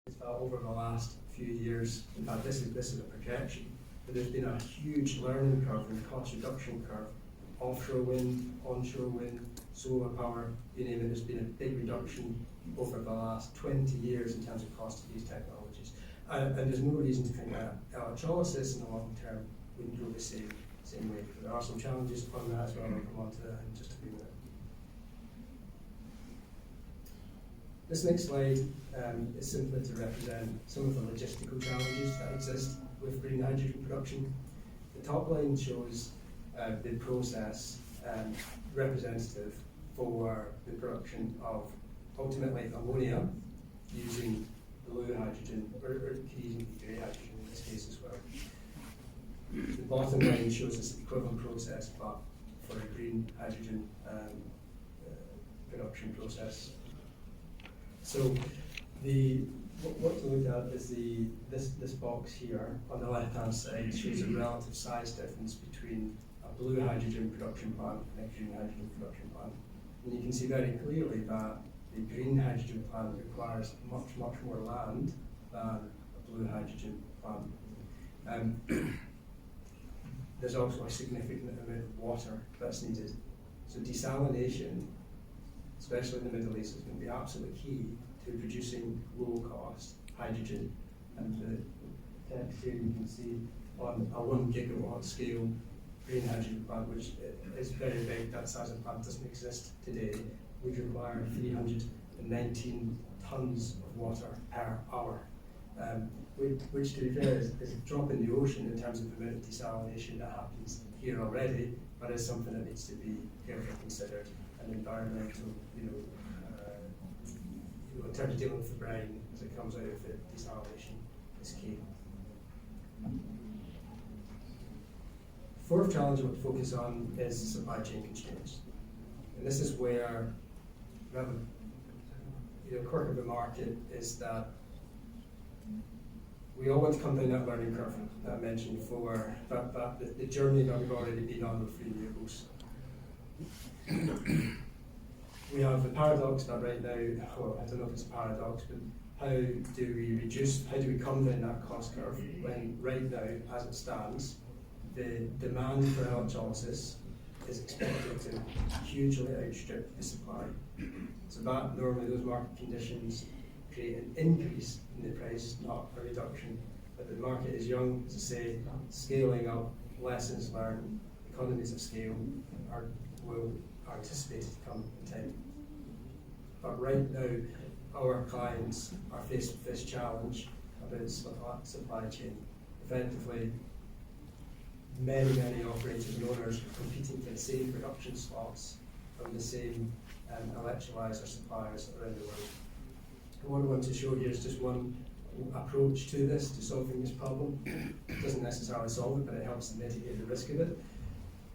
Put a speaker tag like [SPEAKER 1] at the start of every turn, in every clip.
[SPEAKER 1] over the last few years, in fact this is a projection, but there's been a huge learning curve and cost reduction curve. Offshore wind, onshore wind, solar power, you name it, there's been a big reduction over the last 20 years in terms of cost of these technologies. And there's no reason to think that electrolysis in the long term wouldn't go the same way. There are some challenges on that as well, I'll come on to that in just a few minutes. This next slide is simply to represent some of the logistical challenges that exist with green hydrogen production. The top line shows the process representative for the production of ultimately ammonia using blue hydrogen, or it could even be grey hydrogen in this case as well. The bottom line shows this equivalent process but for a green hydrogen production process. So what to look at is this box here on the left hand side shows a relative size difference between a blue hydrogen production plant and a green hydrogen production plant. And you can see very clearly that the green hydrogen plant requires much more land than a blue hydrogen plant. There's also a significant amount of water that's needed. So desalination, especially in the Middle East, is going to be absolutely key to producing low-cost hydrogen. And the text here you can see on a 1 gigawatt scale green hydrogen plant, which is very big, that size of plant doesn't exist today, would require 319 tons of water per hour, which to be fair is a drop in the ocean in terms of the amount of desalination that happens here already, but is something that needs to be carefully considered. And environmental, in terms of dealing with the brine as it comes out of it, desalination is key. Fourth challenge I want to focus on is supply chain constraints. And this is where we have a quirk of the market is that we all want to come down that learning curve that I mentioned before, but the journey that we've already been on with renewables. We have the paradox that right now, well, I don't know if it's a paradox, but how do we come down that cost curve when right now, as it stands, the demand for electrolysis is expected to hugely outstrip the supply. So that normally those market conditions create an increase in the price, not a reduction. But the market is young, as I say, scaling up, lessons learned, economies of scale are anticipated to come in time. But right now, our clients are faced with this challenge about supply chain. Effectively, many operators and owners are competing for the same production slots from the same electrolyser suppliers around the world. And what I want to show here is just one approach to this, to solving this problem. It doesn't necessarily solve it, but it helps to mitigate the risk of it.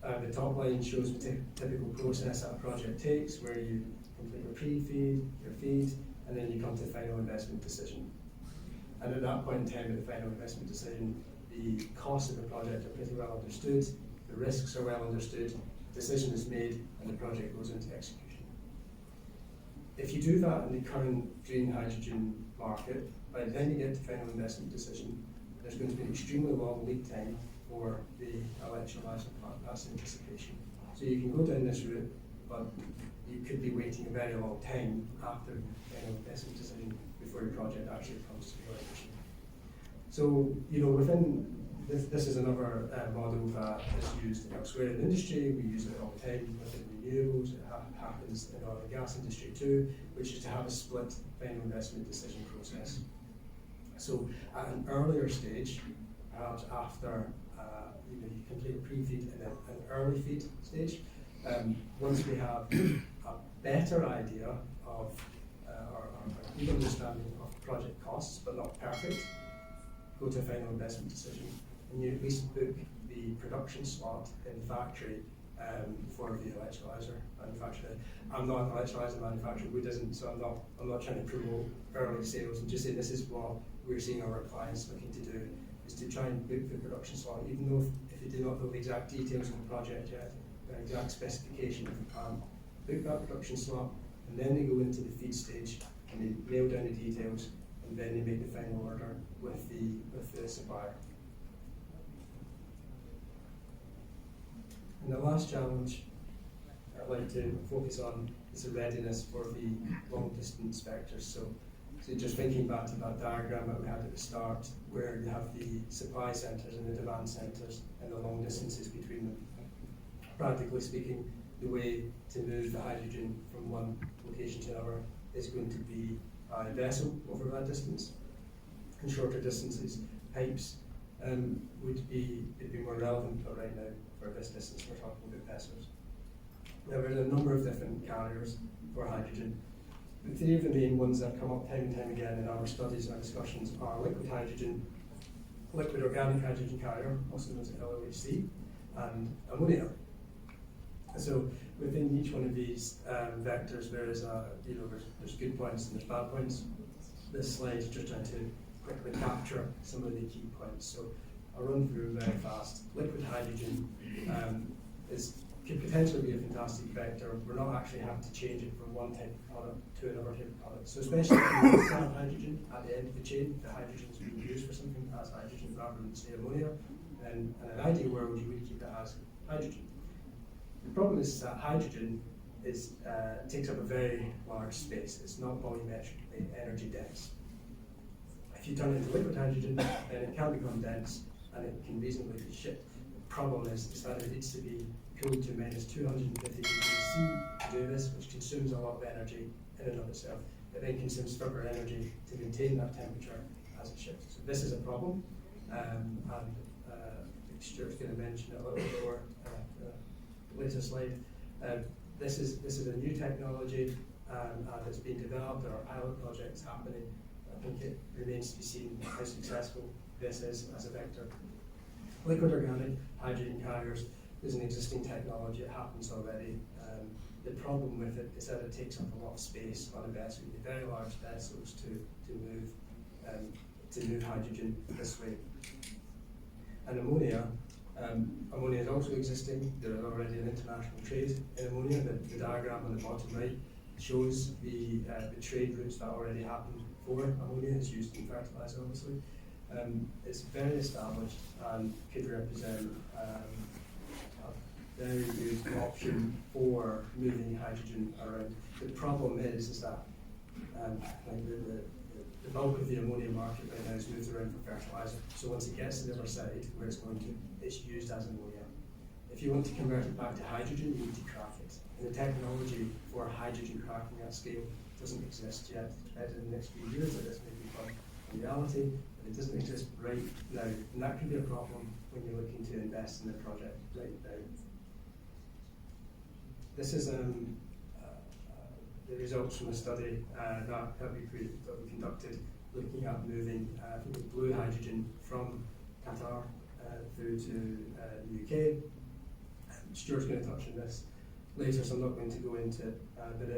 [SPEAKER 1] The top line shows the typical process that a project takes, where you complete your pre-feed, your feed, and then you come to the final investment decision. And at that point in time, at the final investment decision, the costs of the project are pretty well understood, the risks are well understood, the decision is made, and the project goes into execution. If you do that in the current green hydrogen market, by the time you get to final investment decision, there's going to be an extremely long lead time for the electrolyser plant. That's anticipation. So you can go down this route, but you could be waiting a very long time after the final investment decision before your project actually comes to realization. So, within this is another model that is used elsewhere in the industry. We use it all the time within renewables. It happens in the oil and gas industry too, which is to have a split final investment decision process. So at an earlier stage, perhaps after you complete a pre-feed and then an early feed stage, once we have a better idea of or a good understanding of project costs, but not perfect, go to a final investment decision, and you at least book the production slot in the factory for the electrolyser manufacturer. I'm not an electrolyser manufacturer, Wood isn't, so I'm not trying to promote early sales. I'm just saying this is what we're seeing our clients looking to do, is to try and book the production slot, even though if you do not know the exact details of the project yet, the exact specification of the plant, book that production slot, and then they go into the feed stage and they nail down the details, and and then they make the final order with the supplier. And the last challenge I'd like to focus on is the readiness for the long distance vectors. So just thinking back to that diagram that we had at the start, where you have the supply centres and the demand centres and the long distances between them. Practically speaking, the way to move the hydrogen from one location to another is going to be a vessel over that distance. And shorter distances, pipes would be more relevant, but right now for this distance we're talking about vessels. Now there are a number of different carriers for hydrogen. The three of the main ones that come up time and time again in our studies and our discussions are liquid hydrogen, liquid organic hydrogen carrier, also known as LOHC, and ammonia. So within each one of these vectors, there is there's good points and there's bad points. This slide is just trying to quickly capture some of the key points. So I'll run through very fast. Liquid hydrogen could potentially be a fantastic vector. We're not actually having to change it from one type of product to another type of product. So especially if you have hydrogen at the end of the chain, the hydrogen is being used for something as hydrogen rather than say ammonia. And in an ideal world, you would keep it as hydrogen. The problem is that hydrogen takes up a very large space. It's not volumetrically energy dense. If you turn it into liquid hydrogen, then it can become dense and it can reasonably be shipped. The problem is that it needs to be cooled to minus 250 degrees C to do this, which consumes a lot of energy in and of itself. It then consumes further energy to maintain that temperature as it ships. So this is a problem, and Stuart's going to mention it a little bit more the later slide. This is a new technology, and it's being developed. There are pilot projects happening. I think it remains to be seen how successful this is as a vector. Liquid organic hydrogen carriers is an existing technology. It happens already. The problem with it is that it takes up a lot of space on a vessel. You need very large vessels to move hydrogen this way. And ammonia is also existing. There is already an international trade in ammonia. The diagram on the bottom right shows the trade routes that already happen for ammonia. It's used in fertilizer, obviously. It's very established and could represent a very good option for moving hydrogen around. The problem is that the bulk of the ammonia market right now is moved around for fertilizer. So once it gets to the other side where it's going to, it's used as ammonia. If you want to convert it back to hydrogen, you need to crack it. And the technology for hydrogen cracking at scale doesn't exist yet. In the next few years, this may become a reality, but it doesn't exist right now. And that can be a problem when you're looking to invest in a project right now. This is the results from a study that we conducted looking at moving blue hydrogen from Qatar through to the UK. Stuart's going to touch on this later, so I'm not going to go into it, but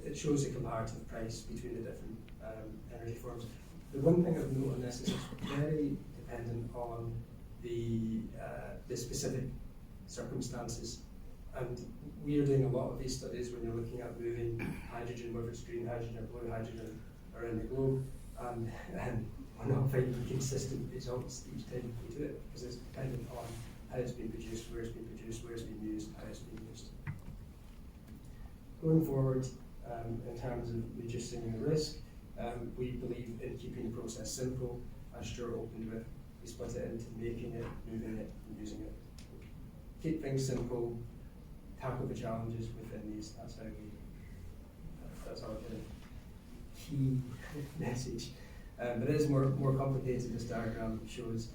[SPEAKER 1] it shows the comparative price between the different energy forms. The one thing I've noted on this is it's very dependent on the specific circumstances. And we are doing a lot of these studies when you're looking at moving hydrogen, whether it's green hydrogen or blue hydrogen, around the globe, and we're not finding consistent results each time we do it, because it's dependent on how it's been produced, where it's been produced, where it's been used, how it's been used. Going forward, in terms of reducing the risk, we believe in keeping the process simple. As Stuart opened with, we split it into making it, moving it, and using it. Keep things simple, tackle the challenges within these. That's how that's our kind of key message. But it is more complicated. This diagram shows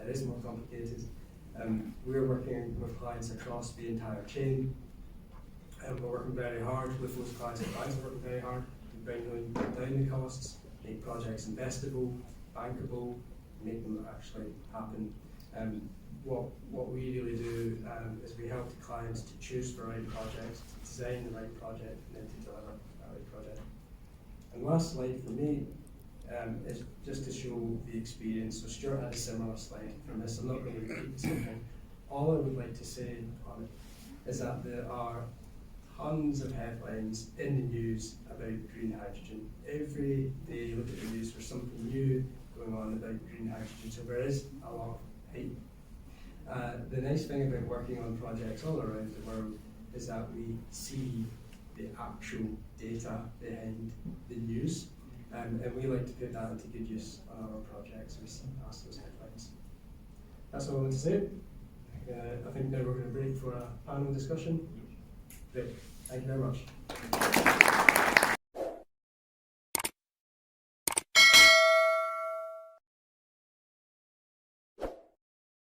[SPEAKER 1] it is more complicated. We're working with clients across the entire chain. We're working very hard with those clients. Our clients are working very hard to bring down the costs, make projects investable, bankable, make them actually happen. What we really do is we help the clients to choose the right projects, to design the right project, and then to deliver that right project. And last slide for me is just to show the experience. So Stuart had a similar slide from this. I'm not going to repeat the same thing. All I would like to say on it is that there are tons of headlines in the news about green hydrogen. Every day you look at the news, there's something new going on about green hydrogen, so there is a lot of hype. The nice thing about working on projects all around the world is that we see the actual data behind the news, and we like to put that into good use on our projects. We see past those headlines. That's all I want to say. I think now we're going to break for a panel discussion. Great. Thank you very much.